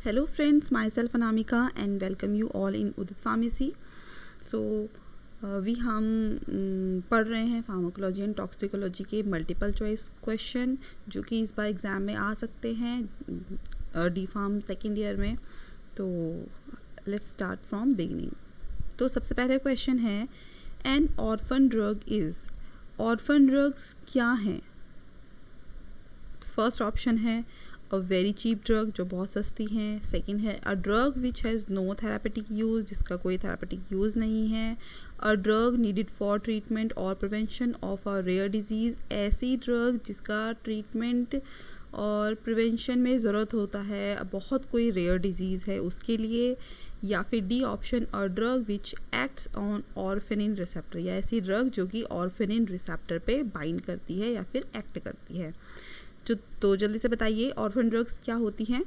Hello friends, myself Anamika and welcome you all in Udit Pharmacy. So we हम पढ़ रहे हैं pharmacology and toxicology के multiple choice question जो कि इस बार एग्ज़ाम में आ सकते हैं डी फार्म सेकेंड ईयर में. तो लेट्स स्टार्ट फ्रॉम बिगिनिंग. तो सबसे पहले क्वेश्चन है N orphan drug is. Orphan drugs क्या हैं? फर्स्ट ऑप्शन है अ वेरी चीप ड्रग जो बहुत सस्ती हैं. सेकंड है a drug which has no therapeutic use जिसका कोई थेरापेटिक यूज़ नहीं है. A drug needed for treatment और prevention of a rare disease. ऐसी ड्रग जिसका ट्रीटमेंट और प्रिवेंशन में ज़रूरत होता है बहुत कोई रेयर डिजीज़ है उसके लिए. या फिर D option a drug which acts on orphan receptor. या ऐसी ड्रग जो कि ऑर्फेनिन रिसेप्टर पे बाइंड करती है या फिर एक्ट करती है. तो जल्दी से बताइए ऑर्फन ड्रग्स क्या होती हैं.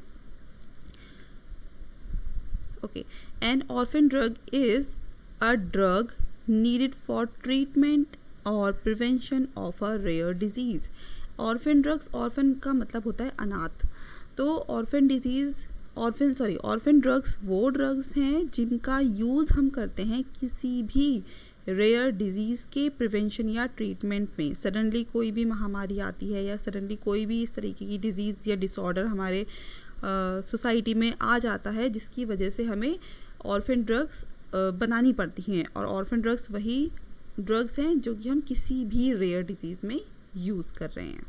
Okay, an orphan drug is a drug needed for treatment और prevention of a rare disease. Orphan drugs, orphan का मतलब होता है अनाथ. तो ऑर्फन ड्रग्स वो ड्रग्स हैं जिनका यूज़ हम करते हैं किसी भी रेयर डिजीज़ के प्रिवेंशन या ट्रीटमेंट में. सडनली कोई भी महामारी आती है या सडनली कोई भी इस तरीके की डिजीज़ या डिसऑर्डर हमारे सोसाइटी में आ जाता है जिसकी वजह से हमें ऑर्फन ड्रग्स बनानी पड़ती हैं. और ऑर्फन ड्रग्स वही ड्रग्स हैं जो कि हम किसी भी रेयर डिजीज़ में यूज़ कर रहे हैं.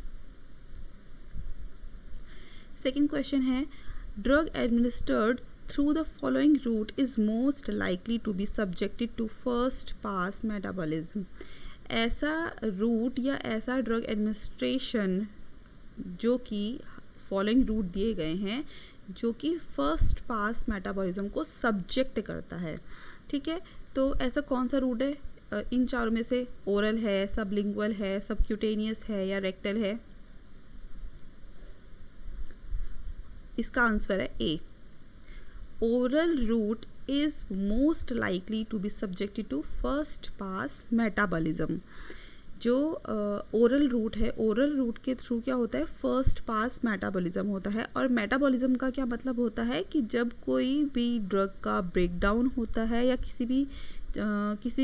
सेकेंड क्वेश्चन है drug administered through the following route is most likely to be subjected to first pass metabolism. ऐसा रूट या ऐसा ड्रग एडमिनिस्ट्रेशन जो कि फॉलोइंग रूट दिए गए हैं जो कि फर्स्ट पास मेटाबॉलिज्म को सब्जेक्ट करता है. ठीक है, तो ऐसा कौन सा रूट है? इन चारों में से ओरल है, सबलिंगुअल है, सबक्यूटेनियस है या रेक्टल है? इसका आंसर है ए. Oral route is most likely to be subjected to first pass metabolism. जो ओरल रूट है, ओरल रूट के थ्रू क्या होता है? फर्स्ट पास मेटाबॉलिज्म होता है. और मेटाबॉलिज्म का क्या मतलब होता है कि जब कोई भी ड्रग का ब्रेकडाउन होता है या किसी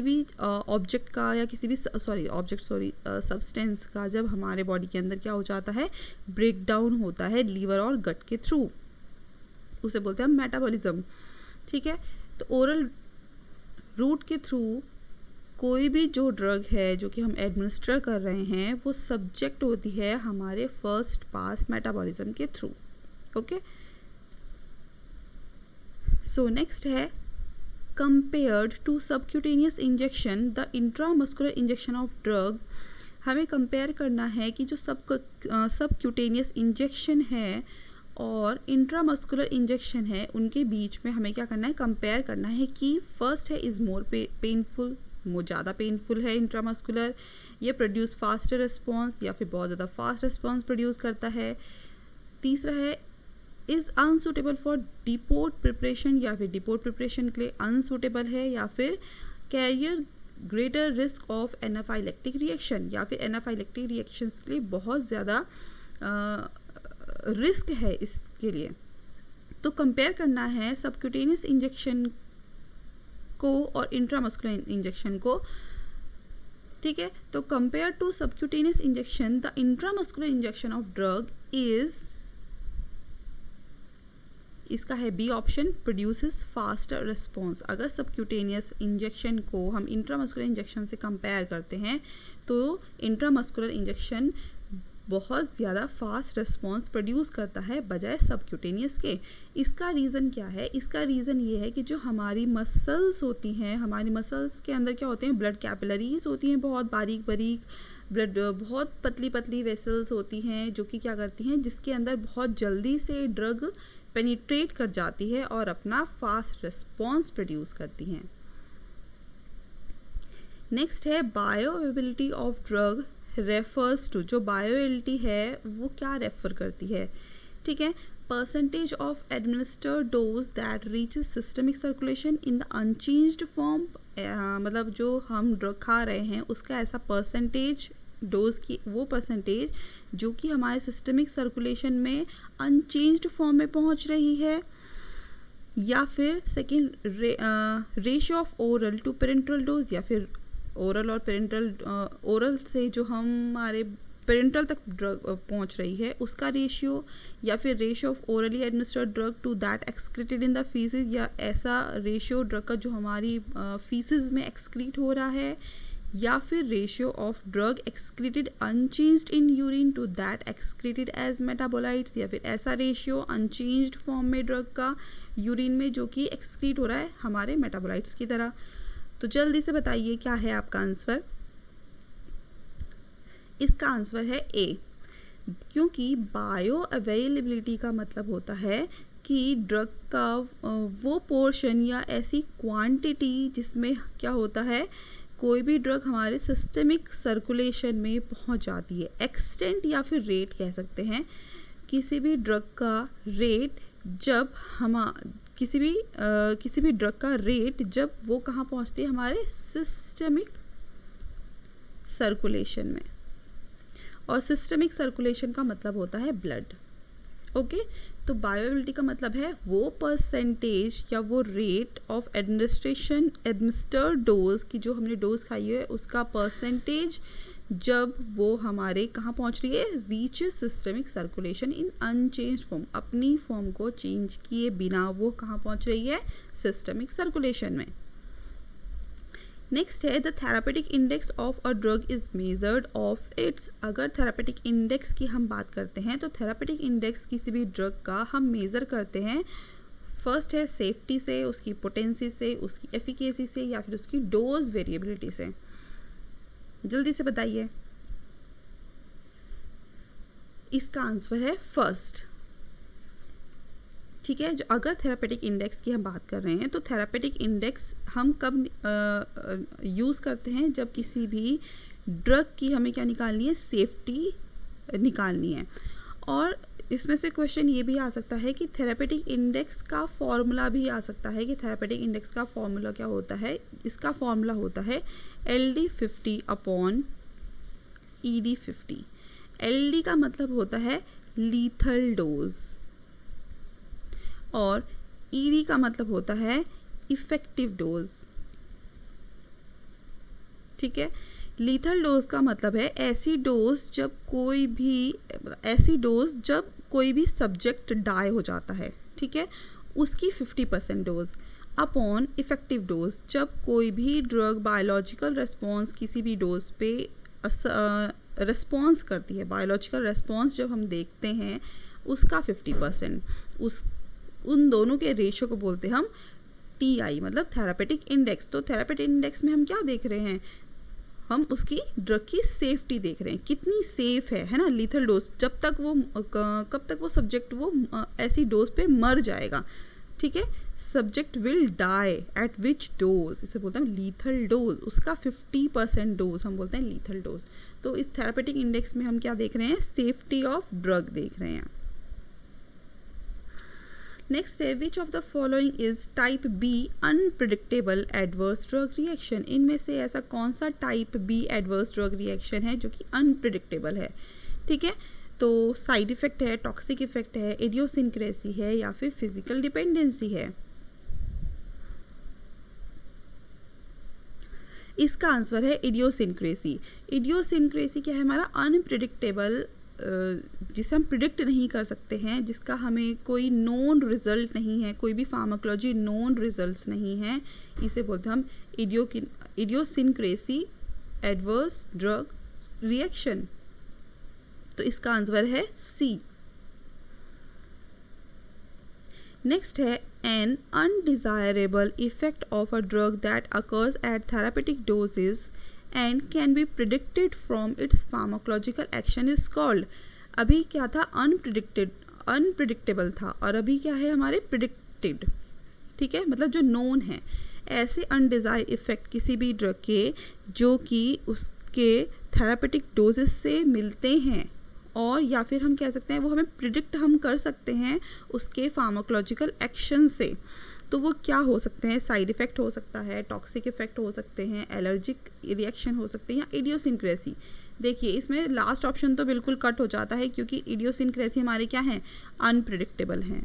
भी ऑब्जेक्ट का या किसी भी सब्सटेंस का जब हमारे बॉडी के अंदर क्या हो जाता है? ब्रेकडाउन होता है लीवर और गट के थ्रू, उसे बोलते हैं मेटाबॉलिज्म. ठीक है, तो ओरल रूट के थ्रू कोई भी जो ड्रग है जो कि हम एडमिनिस्टर कर रहे हैं वो सब्जेक्ट होती है हमारे फर्स्ट पास मेटाबॉलिज्म के थ्रू. ओके, सो नेक्स्ट है compared to subcutaneous injection the intramuscular injection of drug. हमें कंपेयर करना है कि जो सबक्यूटेनियस इंजेक्शन है और इंट्रामस्कुलर इंजेक्शन है उनके बीच में हमें क्या करना है? कंपेयर करना है कि फर्स्ट है इज़ मोर पेनफुल, वो ज़्यादा पेनफुल है इंट्रामस्कुलर, ये प्रोड्यूस फास्टर रिस्पॉन्स या फिर बहुत ज़्यादा फास्ट रिस्पॉन्स प्रोड्यूस करता है. तीसरा है is unsuitable for deport preparation, या फिर डिपोर्ट प्रिपरेशन के लिए अनसूटेबल है, या फिर carrier greater risk of anaphylactic reaction, या फिर एनाफाइलेक्टिक रिएक्शंस के लिए बहुत ज़्यादा रिस्क है इसके लिए. तो कंपेयर करना है सबक्यूटेनियस इंजेक्शन को और इंट्रामस्कुलर इंजेक्शन को. ठीक है, तो compare to subcutaneous injection the intramuscular injection of drug is, इसका है B option, produces faster response. अगर सबक्यूटेनियस इंजेक्शन को हम इंट्रामस्कुलर इंजेक्शन से कंपेयर करते हैं तो इंट्रामस्कुलर इंजेक्शन बहुत ज़्यादा फास्ट रिस्पॉन्स प्रोड्यूस करता है बजाय सबक्यूटेनियस के. इसका रीज़न क्या है? इसका रीज़न ये है कि जो हमारी मसल्स होती हैं, हमारी मसल्स के अंदर क्या होते हैं? ब्लड कैपिलरीज होती हैं, बहुत बारीक बारीक ब्लड, बहुत पतली पतली वेसल्स होती हैं जो कि क्या करती हैं, जिसके अंदर बहुत जल्दी से ड्रग पेनिट्रेट कर जाती है और अपना फास्ट रिस्पॉन्स प्रोड्यूस करती हैं. नेक्स्ट है bioavailability of drug refers to. जो बायोअवेलेबिलिटी है वो क्या रेफर करती है? ठीक है, percentage of administered dose that reaches systemic circulation in the unchanged form. मतलब जो हम ड्रग खा रहे हैं उसका ऐसा परसेंटेज, डोज की वो परसेंटेज जो कि हमारे सिस्टमिक सर्कुलेशन में अनचेंज्ड फॉर्म में पहुंच रही है. या फिर second ratio of oral to parenteral dose, या फिर ओरल और पेरेंटल, ओरल से जो हमारे पेरेंटल तक ड्रग पहुंच रही है उसका रेशियो, या फिर ratio of orally administered drug to that excreted in the faeces, या ऐसा रेशियो ड्रग का जो हमारी फीसिस में एक्सक्रीट हो रहा है, या फिर ratio of drug excreted unchanged in urine to that excreted as metabolites, या फिर ऐसा रेशियो अनचेंज्ड फॉर्म में ड्रग का यूरिन में जो कि एक्सक्रीट हो रहा है हमारे मेटाबोलाइट्स की तरह। तो जल्दी से बताइए क्या है आपका आंसर। इसका आंसर है ए, क्योंकि बायो अवेलेबिलिटी का मतलब होता है कि ड्रग का वो पोर्शन या ऐसी क्वांटिटी जिसमें क्या होता है, कोई भी ड्रग हमारे सिस्टमिक सर्कुलेशन में पहुंच जाती है। एक्सटेंट या फिर रेट कह सकते हैं किसी भी ड्रग का रेट, जब हम किसी भी ड्रग का रेट जब वो कहाँ पहुंचती है, हमारे सिस्टमिक सर्कुलेशन में। और सिस्टमिक सर्कुलेशन का मतलब होता है ब्लड। ओके, तो बायोअवेलेबिलिटी का मतलब है वो परसेंटेज या वो रेट ऑफ एडमिनिस्टर्ड डोज की, जो हमने डोज खाई है उसका परसेंटेज जब वो हमारे कहाँ पहुंच रही है, रीच सिस्टमिक सर्कुलेशन इन अनचेंज्ड फॉर्म, अपनी फॉर्म को चेंज किए बिना वो कहाँ पहुंच रही है, सिस्टमिक सर्कुलेशन में। नेक्स्ट है the therapeutic index of a drug is measured of its. अगर थेरापेटिक इंडेक्स की हम बात करते हैं तो थेरापेटिक इंडेक्स किसी भी ड्रग का हम मेज़र करते हैं, फर्स्ट है सेफ्टी से, उसकी पोटेंसी से, उसकी एफिकेसी से, या फिर उसकी डोज वेरिएबिलिटी से। जल्दी से बताइए। इसका आंसर है फर्स्ट। ठीक है, जो अगर थेरापेटिक इंडेक्स की हम बात कर रहे हैं तो थेरापेटिक इंडेक्स हम कब यूज़ करते हैं, जब किसी भी ड्रग की हमें क्या निकालनी है, सेफ्टी निकालनी है। और इसमें से क्वेश्चन ये भी आ सकता है कि थेरापेटिक इंडेक्स का फॉर्मूला भी आ सकता है कि थेरापेटिक इंडेक्स का फॉर्मूला क्या होता है। इसका फॉर्मूला होता है LD50 अपॉन ED50। LD का मतलब होता है लीथल डोज और ED का मतलब होता है इफेक्टिव डोज। ठीक है, लीथल डोज का मतलब है ऐसी डोज जब कोई भी सब्जेक्ट डाई हो जाता है, ठीक है, उसकी 50% डोज, अपॉन इफेक्टिव डोज जब कोई भी ड्रग बायोलॉजिकल रेस्पॉन्स किसी भी डोज पे रेस्पॉन्स करती है, बायोलॉजिकल रेस्पॉन्स जब हम देखते हैं उसका 50%। उन दोनों के रेशियो को बोलते हैं हम TI, मतलब थेरापेटिक इंडेक्स। तो थेरापेटिक इंडेक्स में हम क्या देख रहे हैं, हम उसकी ड्रग की सेफ्टी देख रहे हैं, कितनी सेफ है ना, लीथल डोज, जब तक वो कब तक वो सब्जेक्ट वो ऐसी डोज पे मर जाएगा। ठीक है, subject will die at which dose, इसे बोलते हैं लीथल डोज, उसका 50% डोज हम बोलते हैं लीथल डोज। तो इस थेरापेटिक इंडेक्स में हम क्या देख रहे हैं, सेफ्टी ऑफ ड्रग देख रहे हैं। नेक्स्ट है which of the following is type B unpredictable adverse drug reaction. इनमें से ऐसा कौन सा type B adverse drug reaction है जो कि अनप्रिडिक्टेबल है। ठीक है, तो साइड इफेक्ट है, टॉक्सिक इफेक्ट है, इडियोसिंक्रेसी है, या फिर फिजिकल डिपेंडेंसी है। इसका आंसर है इडियोसिंक्रेसी। इडियोसिंक्रेसी क्या है, हमारा अनप्रिडिक्टेबल, जिसे हम प्रिडिक्ट नहीं कर सकते हैं, जिसका हमें कोई नोन रिजल्ट नहीं है, कोई भी फार्माकोलॉजी नोन रिजल्ट्स नहीं है, इसे बोलते हैं हम इडियोसिंक्रेसी एडवर्स ड्रग रिएक्शन। तो इसका आंसर है C। नेक्स्ट है an undesirable effect of a drug that occurs at therapeutic dosages and can be predicted from its pharmacological action is called। अभी क्या था, अनप्रिडिक्टेबल था, और अभी क्या है हमारे प्रिडिक्टेड। ठीक है, मतलब जो नोन है। ऐसे अनडिजायर्ड इफेक्ट किसी भी ड्रग के जो कि उसके थेरापेटिक डोजेस से मिलते हैं, और या फिर हम कह सकते हैं वो हमें प्रिडिक्ट हम कर सकते हैं उसके फार्माकोलॉजिकल एक्शन से। तो वो क्या हो सकते हैं, साइड इफ़ेक्ट हो सकता है, टॉक्सिक इफेक्ट हो सकते हैं, एलर्जिक रिएक्शन हो सकते हैं, या इडियोसिंक्रेसी। देखिए इसमें लास्ट ऑप्शन तो बिल्कुल कट हो जाता है क्योंकि इडियोसिंक्रेसी हमारे क्या हैं, अनप्रिडिक्टेबल हैं।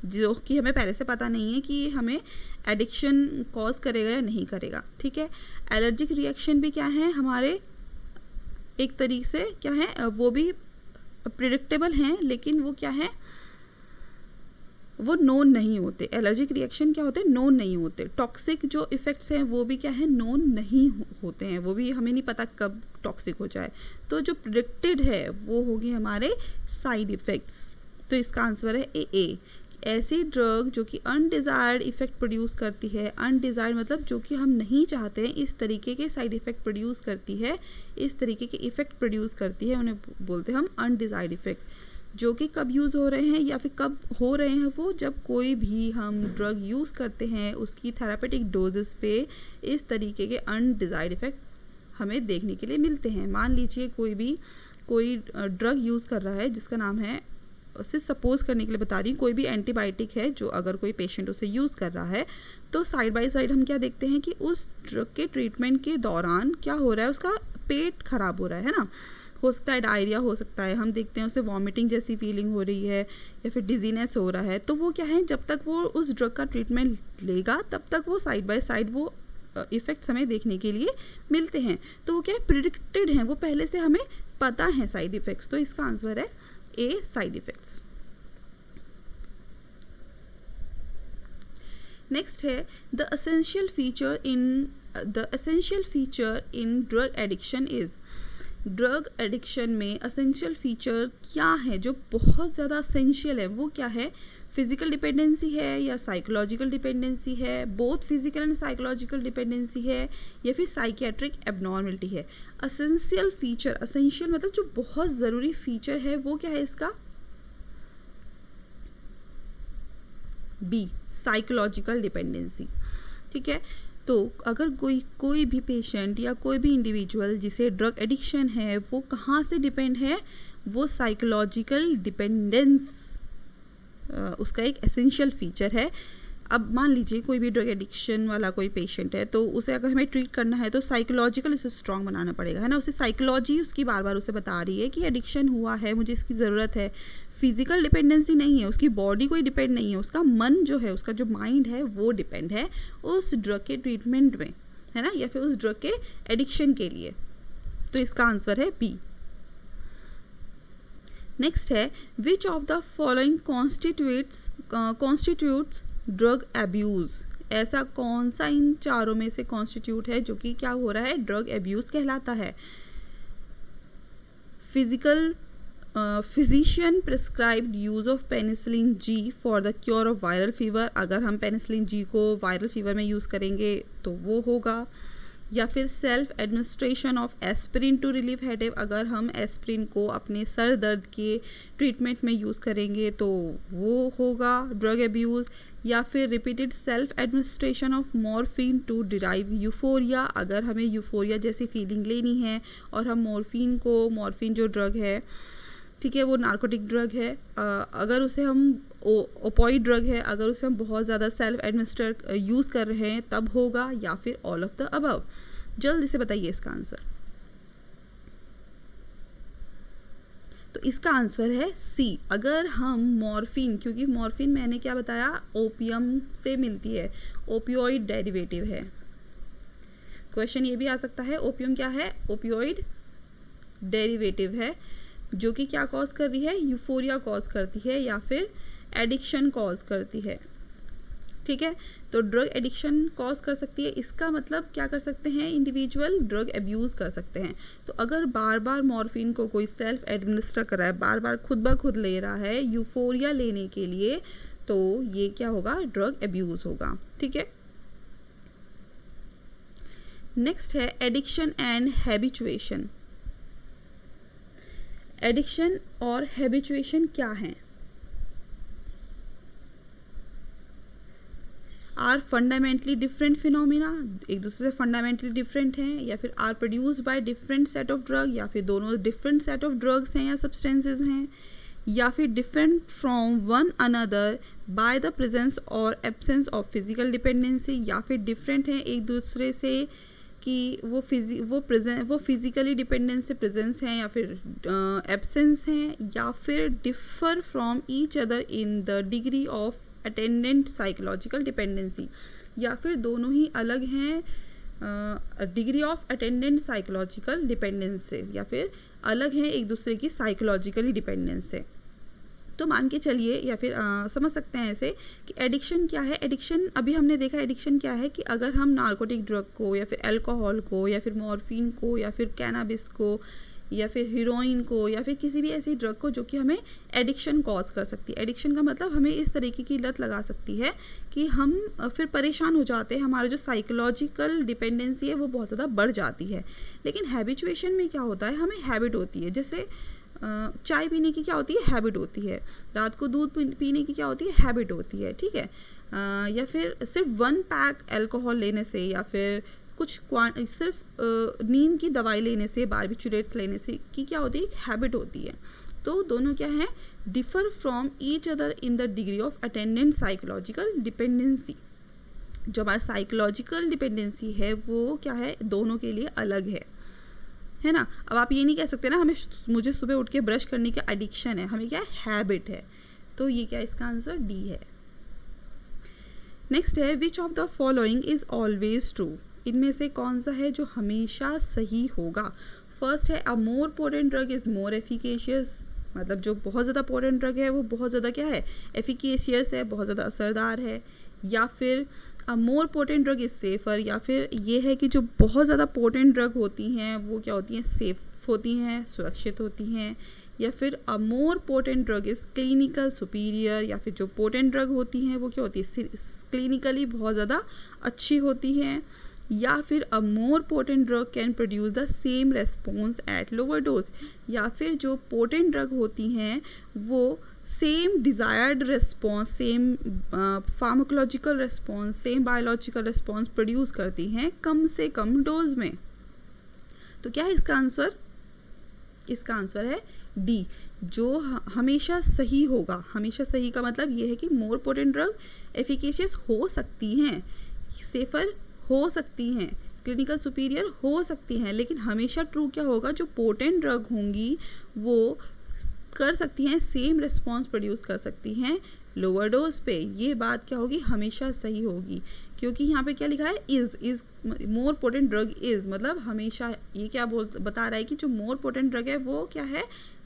जो कि हमें पहले से पता नहीं है कि ये हमें एडिक्शन कॉज करेगा या नहीं करेगा, ठीक है। एलर्जिक रिएक्शन भी क्या है हमारे एक तरीके से क्या है, वो भी प्रिडिक्टेबल हैं, लेकिन वो क्या है, वो नोन नहीं होते। एलर्जिक रिएक्शन क्या होते हैं, नोन नहीं होते। टॉक्सिक जो इफ़ेक्ट्स हैं वो भी क्या है, नोन नहीं होते हैं, वो भी हमें नहीं पता कब टॉक्सिक हो जाए। तो जो प्रिडिक्टेड है वो होगी हमारे साइड इफ़ेक्ट्स। तो इसका आंसर है ए। ऐसी ड्रग जो कि अनडिज़ायर्ड इफ़ेक्ट प्रोड्यूस करती है, अनडिज़ायर्ड मतलब जो कि हम नहीं चाहते हैं, इस तरीके के साइड इफ़ेक्ट प्रोड्यूस करती है, इस तरीके के इफ़ेक्ट प्रोड्यूस करती है, उन्हें बोलते हैं हम अनडिज़ायर्ड इफ़ेक्ट। जो कि कब यूज़ हो रहे हैं या फिर कब हो रहे हैं, वो जब कोई भी हम ड्रग यूज़ करते हैं उसकी थेरापेटिक डोजेस पे इस तरीके के अनडिज़ायर्ड इफ़ेक्ट हमें देखने के लिए मिलते हैं। मान लीजिए कोई ड्रग यूज़ कर रहा है जिसका नाम है, सिर्फ सपोज करने के लिए बता रही हूँ, कोई भी एंटीबायोटिक है जो अगर कोई पेशेंट उसे यूज़ कर रहा है, तो साइड बाय साइड हम क्या देखते हैं कि उस ड्रग के ट्रीटमेंट के दौरान क्या हो रहा है, उसका पेट खराब हो रहा है ना, हो सकता है डायरिया हो सकता है, हम देखते हैं उसे वॉमिटिंग जैसी फीलिंग हो रही है या फिर डिजीनेस हो रहा है। तो वो क्या है, जब तक वो उस ड्रग का ट्रीटमेंट लेगा तब तक वो साइड बाय साइड वो इफ़ेक्ट्स हमें देखने के लिए मिलते हैं। तो वो क्या है, प्रिडिक्टेड हैं, वो पहले से हमें पता है साइड इफ़ेक्ट्स। तो इसका आंसर है ए, साइड इफ़ेक्ट्स। नेक्स्ट है the essential feature in drug addiction is. Drug addiction में एसेंशियल फीचर क्या है जो बहुत ज़्यादा एसेंशियल है, वो क्या है, फिजिकल डिपेंडेंसी है या साइकोलॉजिकल डिपेंडेंसी है, both physical and psychological dependency है या फिर साइकियाट्रिक एबनॉर्मलिटी है। एसेंशियल फीचर, एसेंशियल मतलब जो बहुत ज़रूरी फीचर है वो क्या है इसका, बी, साइकोलॉजिकल डिपेंडेंसी, ठीक है। तो अगर कोई भी पेशेंट या कोई भी इंडिविजुअल जिसे ड्रग एडिक्शन है वो कहाँ से डिपेंड है, वो साइकोलॉजिकल डिपेंडेंस उसका एक एसेंशियल फीचर है। अब मान लीजिए कोई भी ड्रग एडिक्शन वाला कोई पेशेंट है, तो उसे अगर हमें ट्रीट करना है तो साइकोलॉजिकल उसे स्ट्रॉन्ग बनाना पड़ेगा, है ना। उसे साइकोलॉजी उसकी बार बार उसे बता रही है कि एडिक्शन हुआ है, मुझे इसकी ज़रूरत है। फिजिकल डिपेंडेंसी नहीं है, उसकी बॉडी कोई डिपेंड नहीं है, उसका मन जो है, उसका जो माइंड है वो डिपेंड है उस ड्रग के ट्रीटमेंट में, है ना, या फिर उस ड्रग के एडिक्शन के लिए। तो इसका आंसर है बी। नेक्स्ट है which of the following constitutes drug abuse. ऐसा कौन सा इन चारों में से कॉन्स्टिट्यूट है जो कि क्या हो रहा है, ड्रग एब्यूज़ कहलाता है। Physician prescribed use of penicillin G for the cure of viral fever. अगर हम पेनिसिलिन जी को वायरल फीवर में यूज़ करेंगे तो वो होगा। या फिर self administration of aspirin to relieve headache. अगर हम एस्प्रिन को अपने सर दर्द के ट्रीटमेंट में यूज़ करेंगे तो वो होगा ड्रग एब्यूज़। या फिर repeated self administration of morphine to derive euphoria. अगर हमें यूफोरिया जैसी फीलिंग लेनी है और हम मॉर्फिन जो ड्रग है, ठीक है, वो नार्कोटिक ड्रग है, अगर उसे हम ओपॉइड ड्रग है, अगर उसे हम बहुत ज़्यादा सेल्फ एडमिनिस्टर यूज़ कर रहे हैं तब होगा, या फिर ऑल ऑफ द अबव। जल्दी से बताइए इसका आंसर। तो इसका आंसर है सी। अगर हम मॉर्फिन, क्योंकि मॉर्फिन मैंने क्या बताया, ओपियम से मिलती है, ओपियोइड डेरिवेटिव है। क्वेश्चन ये भी आ सकता है ओपियम क्या है, ओपियोइड डेरिवेटिव है जो कि क्या कॉज कर रही है, यूफोरिया कॉज करती है या फिर एडिक्शन कॉज करती है, ठीक है। तो ड्रग एडिक्शन कॉज कर सकती है, इसका मतलब क्या कर सकते हैं, इंडिविजुअल ड्रग एब्यूज़ कर सकते हैं। तो अगर बार बार मॉर्फिन को कोई सेल्फ एडमिनिस्टर कर रहा है, बार बार खुद ब खुद ले रहा है यूफोरिया लेने के लिए, तो ये क्या होगा, ड्रग एब्यूज़ होगा, ठीक है। नेक्स्ट है एडिक्शन एंड हैबिचुएशन। एडिक्शन और हैबिचुएशन क्या हैं, आर फंडामेंटली डिफरेंट फिनोमिना, एक दूसरे से फंडामेंटली डिफरेंट हैं, या फिर are produced by different set of drug, या फिर दोनों डिफरेंट सेट ऑफ ड्रग्स हैं या सब्सटेंसेस हैं, या फिर different from one another by the presence और एब्सेंस ऑफ फिजिकल डिपेंडेंसी, या फिर डिफरेंट हैं एक दूसरे से कि वो फिजिकली डिपेंडेंस से प्रेजेंस हैं या फिर एब्सेंस हैं, या फिर differ from each other in the degree of attendant psychological dependency, या फिर दोनों ही अलग हैं degree of attendant psychological dependence से, या फिर अलग हैं एक दूसरे की साइकोलॉजिकली डिपेंडेंस से। तो मान के चलिए या फिर समझ सकते हैं ऐसे कि एडिक्शन क्या है। एडिक्शन अभी हमने देखा एडिक्शन क्या है कि अगर हम नार्कोटिक ड्रग को या फिर अल्कोहल को या फिर मॉर्फिन को या फिर कैनाबिस को या फिर हीरोइन को या फिर किसी भी ऐसी ड्रग को जो कि हमें एडिक्शन कॉज कर सकती है, एडिक्शन का मतलब हमें इस तरीके की लत लगा सकती है कि हम फिर परेशान हो जाते हैं, हमारा जो साइकोलॉजिकल डिपेंडेंसी है वो बहुत ज़्यादा बढ़ जाती है। लेकिन हैबिचुएशन में क्या होता है, हमें हैबिट होती है, जैसे चाय पीने की क्या होती है, हैबिट होती है, रात को दूध पीने की क्या होती है, हैबिट होती है, ठीक है। या फिर सिर्फ 1 पैक अल्कोहल लेने से या फिर कुछ सिर्फ नींद की दवाई लेने से, बारबिचुरेट्स लेने से की क्या होती है, एक हैबिट होती है। तो दोनों क्या है, differ from each other in the degree of attendant psychological dependency. जो हमारा साइकोलॉजिकल डिपेंडेंसी है वो क्या है, दोनों के लिए अलग है ना। अब आप ये नहीं कह सकते ना मुझे सुबह उठ के ब्रश करने का एडिक्शन है, हमें क्या है, हैबिट है। तो ये क्या, इसका आंसर डी है। नेक्स्ट है which of the following is always true. इनमें से कौन सा है जो हमेशा सही होगा। फर्स्ट है a more potent drug is more efficacious, मतलब जो बहुत ज़्यादा पोटेंट ड्रग है वो बहुत ज़्यादा क्या है, एफिकेशियस है, बहुत ज़्यादा असरदार है। या फिर a more potent drug is safer, या फिर ये है कि जो बहुत ज़्यादा पोटेंट ड्रग होती हैं वो क्या होती हैं, सेफ होती हैं, सुरक्षित होती हैं। या फिर a more potent drug is clinical superior, या फिर जो पोटेंट ड्रग होती हैं वो क्या होती है, क्लिनिकली बहुत ज़्यादा अच्छी होती हैं। या फिर a more potent drug can produce the same response at lower dose, या फिर जो पोटेंट ड्रग होती हैं वो same desired response, same pharmacological response, same biological response produce करती हैं कम से कम डोज में। तो क्या है इसका आंसर, इसका आंसर है डी, जो हमेशा सही होगा। हमेशा सही का मतलब ये है कि मोर पोटेंट ड्रग एफिकेशियस हो सकती हैं, सेफर हो सकती हैं, क्लिनिकल सुपीरियर हो सकती हैं, लेकिन हमेशा ट्रू क्या होगा, जो पोटेंट ड्रग होंगी वो कर सकती हैं, सेम रिस्पॉन्स प्रोड्यूस कर सकती हैं लोअर डोज पे। ये बात क्या होगी, हमेशा सही होगी, क्योंकि यहाँ पे क्या लिखा है, is more potent drug is, मतलब हमेशा ये क्या बता रहा है कि जो मोर पोटेंट ड्रग है वो क्या है,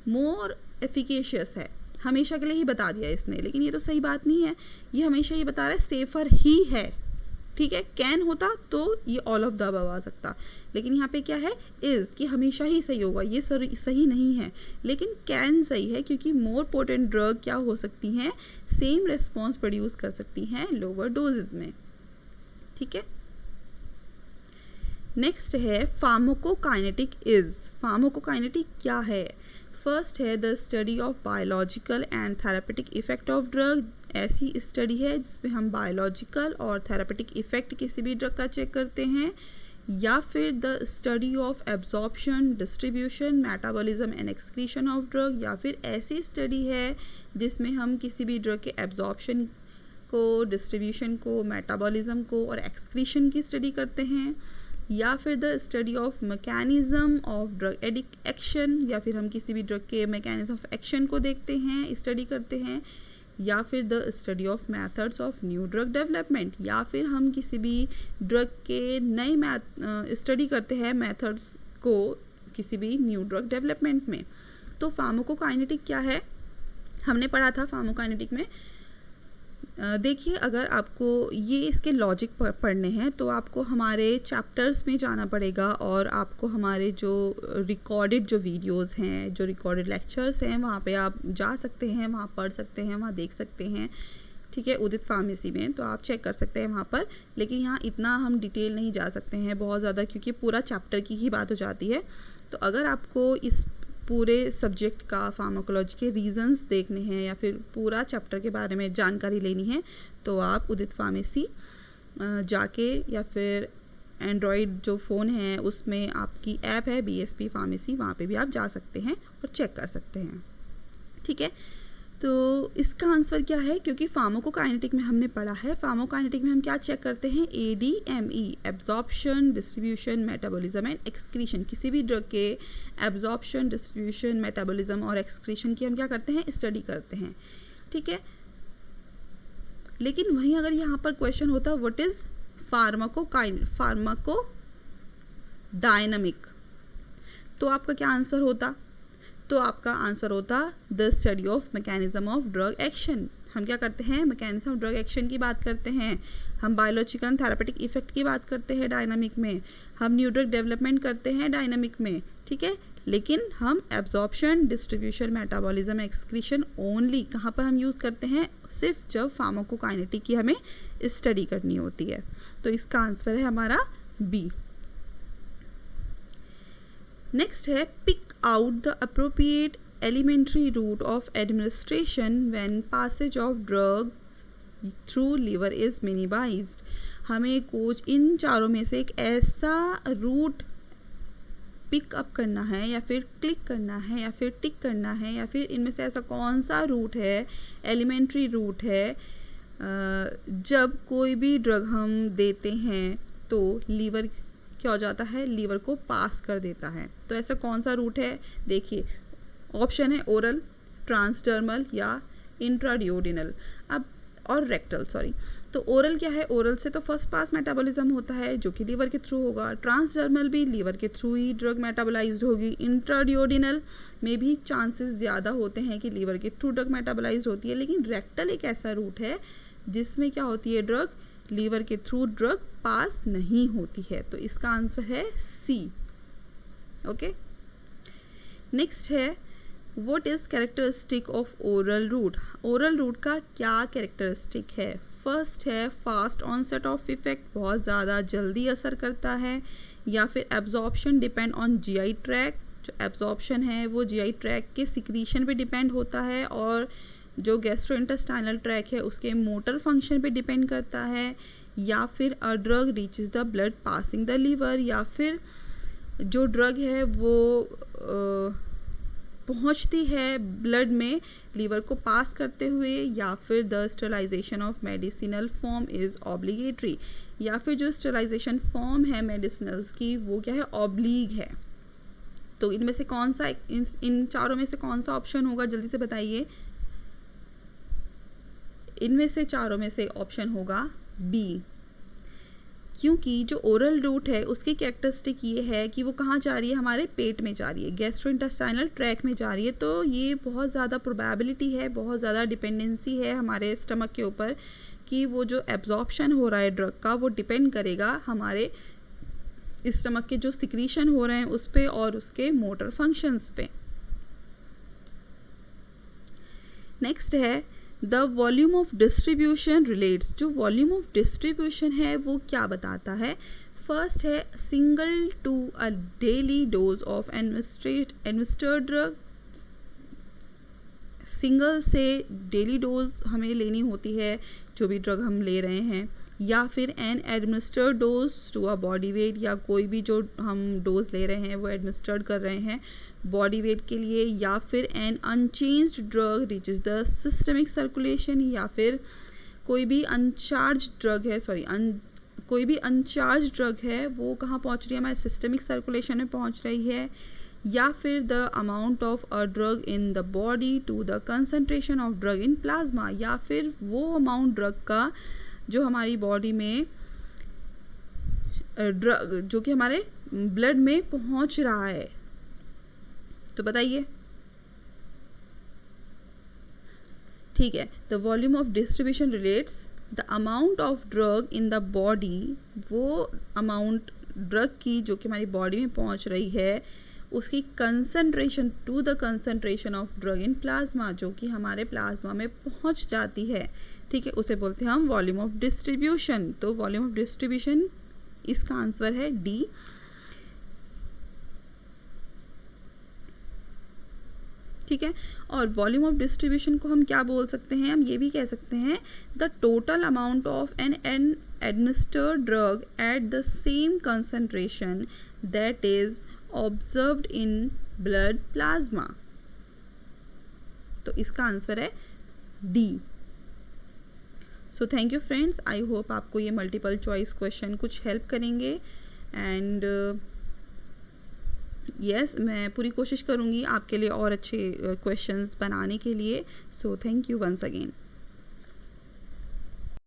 मोर एफिकेशियस है। हमेशा के लिए ही बता दिया इसने, लेकिन ये तो सही बात नहीं है। ये हमेशा ये बता रहा है सेफर ही है, ठीक है। कैन होता तो ये ऑल ऑफ द अबव आ सकता, लेकिन यहाँ पे क्या है, इज़, कि हमेशा ही सही होगा, ये सही नहीं है। लेकिन कैन सही है, क्योंकि मोर पोटेंट ड्रग क्या हो सकती हैं, सेम रिस्पॉन्स प्रोड्यूस कर सकती हैं लोअर डोजेज में, ठीक है। नेक्स्ट है फार्माकोकाइनेटिक इज़। फार्माकोकाइनेटिक क्या है। फर्स्ट है the study of biological and therapeutic effect of drug. ऐसी स्टडी है जिसमें हम बायोलॉजिकल और थेरापेटिक इफेक्ट किसी भी ड्रग का चेक करते हैं। या फिर the study of absorption, distribution, metabolism and excretion of drug. या फिर ऐसी स्टडी है जिसमें हम किसी भी ड्रग के एब्जॉर्प्शन को, डिस्ट्रीब्यूशन को, मेटाबॉलिज्म को और एक्सक्रीशन की स्टडी करते हैं। या फिर the study of mechanism of drug action, या फिर हम किसी भी ड्रग के मैकेनिज्म ऑफ एक्शन को देखते हैं, स्टडी करते हैं। या फिर the study of methods of new drug development, या फिर हम किसी भी ड्रग के नए स्टडी करते हैं मेथड्स को किसी भी न्यू ड्रग डेवलपमेंट में। तो फार्माकोकाइनेटिक क्या है, हमने पढ़ा था फार्माकोकाइनेटिक में। देखिए, अगर आपको ये इसके लॉजिक पढ़ने हैं तो आपको हमारे चैप्टर्स में जाना पड़ेगा, और आपको हमारे जो रिकॉर्डेड जो वीडियोस हैं, जो रिकॉर्डेड लेक्चर्स हैं, वहाँ पे आप जा सकते हैं, वहाँ पढ़ सकते हैं, वहाँ देख सकते हैं, ठीक है। उदित फार्मेसी में तो आप चेक कर सकते हैं वहाँ पर, लेकिन यहाँ इतना हम डिटेल नहीं जा सकते हैं बहुत ज़्यादा, क्योंकि पूरा चैप्टर की ही बात हो जाती है। तो अगर आपको इस पूरे सब्जेक्ट का फार्माकोलॉजी के रीजंस देखने हैं या फिर पूरा चैप्टर के बारे में जानकारी लेनी है तो आप उदित फार्मेसी जाके, या फिर एंड्रॉयड जो फ़ोन है उसमें आपकी ऐप है BSP फार्मेसी, वहाँ पे भी आप जा सकते हैं और चेक कर सकते हैं, ठीक है। तो इसका आंसर क्या है, क्योंकि फार्माकोकाइनेटिक में हमने पढ़ा है, फार्माकोकाइनेटिक में हम क्या चेक करते हैं, ADME, absorption, distribution, metabolism and excretion. किसी भी ड्रग के एब्जॉर्प्शन, डिस्ट्रीब्यूशन, मेटाबॉलिज्म और एक्सक्रीशन की हम क्या करते हैं, स्टडी करते हैं, ठीक है। लेकिन वहीं अगर यहाँ पर क्वेश्चन होता व्हाट इज फार्माकोडायनामिक, तो आपका क्या आंसर होता? तो आपका आंसर होता the study of mechanism of drug action. हम क्या करते हैं? मैकेनिज्म ऑफ ड्रग एक्शन की बात करते हैं, हम बायोलॉजिकल थेरापेटिक इफेक्ट की बात करते हैं डायनामिक में, हम न्यू ड्रग डेवलपमेंट करते हैं डायनामिक में, ठीक है। लेकिन हम absorption, distribution, metabolism, excretion only कहाँ पर हम यूज़ करते हैं? सिर्फ जब फार्माकोकाइनेटिक की हमें स्टडी करनी होती है। तो इसका आंसर है हमारा बी। नेक्स्ट है pick out the appropriate alimentary route of administration when passage of drugs through liver is minimised. हमें कुछ इन चारों में से एक ऐसा रूट पिक अप करना है या फिर क्लिक करना है या फिर टिक करना है, या फिर इनमें से ऐसा कौन सा रूट है, एलिमेंट्री रूट है, जब कोई भी ड्रग हम देते हैं तो लीवर क्या हो जाता है? लीवर को पास कर देता है। तो ऐसा कौन सा रूट है? देखिए ऑप्शन है ओरल, ट्रांसडर्मल या इंट्राड्यूडिनल, अब और रेक्टल, सॉरी। तो ओरल क्या है? ओरल से तो फर्स्ट पास मेटाबॉलिज्म होता है जो कि लीवर के थ्रू होगा, ट्रांसडर्मल भी लीवर के थ्रू ही ड्रग मेटाबोलाइज्ड होगी, इंट्राड्यूडिनल में भी चांसेस ज़्यादा होते हैं कि लीवर के थ्रू ड्रग मेटाबोलाइज्ड होती है, लेकिन रेक्टल एक ऐसा रूट है जिसमें क्या होती है? ड्रग लीवर के थ्रू ड्रग पास नहीं होती है। तो इसका आंसर है सी। ओके, नेक्स्ट है what is characteristic of oral route. Oral route का क्या कैरेक्टरिस्टिक है? फर्स्ट है फास्ट ऑनसेट ऑफ इफेक्ट, बहुत ज़्यादा जल्दी असर करता है, या फिर absorption depend on GI tract, जो एब्जॉर्प्शन है वो जीआई ट्रैक के सिक्रीशन पे डिपेंड होता है, और जो गैस्ट्रोइंटेस्टाइनल ट्रैक है उसके मोटर फंक्शन पे डिपेंड करता है, या फिर a drug reaches the blood passing the liver, या फिर जो ड्रग है वो पहुंचती है ब्लड में लीवर को पास करते हुए, या फिर the sterilisation of medicinal form is obligatory, या फिर जो स्टेरिलाइजेशन फॉर्म है मेडिसिनल्स की वो क्या है? ऑब्लीग है। तो इनमें से कौन सा, इन चारों में से कौन सा ऑप्शन होगा? जल्दी से बताइए। इनमें से चारों में से ऑप्शन होगा बी, क्योंकि जो ओरल रूट है उसकी कैरेक्टरिस्टिक ये है कि वो कहाँ जा रही है? हमारे पेट में जा रही है, गैस्ट्रोइंटेस्टाइनल ट्रैक में जा रही है। तो ये बहुत ज़्यादा प्रोबेबिलिटी है, बहुत ज़्यादा डिपेंडेंसी है हमारे स्टमक के ऊपर कि वो जो एब्जॉर्प्शन हो रहा है ड्रग का वो डिपेंड करेगा हमारे स्टमक के जो सिक्रीशन हो रहे हैं उस पे और उसके मोटर फंक्शंस पे। नेक्स्ट है the volume of distribution relates. जो वॉल्यूम ऑफ डिस्ट्रीब्यूशन है वो क्या बताता है? फर्स्ट है single to a daily dose of administered drug, single से डेली डोज हमें लेनी होती है जो भी ड्रग हम ले रहे हैं, या फिर an administered dose to a body weight, या कोई भी जो हम डोज ले रहे हैं वो एडमिनिस्टर्ड कर रहे हैं बॉडी वेट के लिए, या फिर an unchanged drug reaches the systemic circulation, या फिर कोई भी अनचार्ज ड्रग है, कोई भी अनचार्ज ड्रग है वो कहाँ पहुँच रही है? हमारे सिस्टमिक सर्कुलेशन में पहुँच रही है, या फिर the amount of a drug in the body to the concentration of drug in plasma, या फिर वो अमाउंट ड्रग का जो हमारी बॉडी में ड्रग जो कि हमारे ब्लड में पहुंच रहा है। तो बताइए। ठीक है, the volume of distribution relates the amount of drug in the body, वो अमाउंट ड्रग की जो कि हमारी बॉडी में पहुंच रही है उसकी concentration to the concentration of drug in plasma, जो कि हमारे प्लाज्मा में पहुंच जाती है। ठीक है, उसे बोलते हैं हम वॉल्यूम ऑफ डिस्ट्रीब्यूशन। तो वॉल्यूम ऑफ डिस्ट्रीब्यूशन इसका आंसर है डी। ठीक है, और वॉल्यूम ऑफ डिस्ट्रीब्यूशन को हम क्या बोल सकते हैं? हम ये भी कह सकते हैं the total amount of an administered drug at the same concentration that is observed in blood plasma. तो इसका आंसर है D. So thank you friends, I hope आपको ये मल्टीपल चॉइस क्वेश्चन कुछ हेल्प करेंगे, एंड यस मैं पूरी कोशिश करूँगी आपके लिए और अच्छे क्वेश्चंस बनाने के लिए। So thank you once again.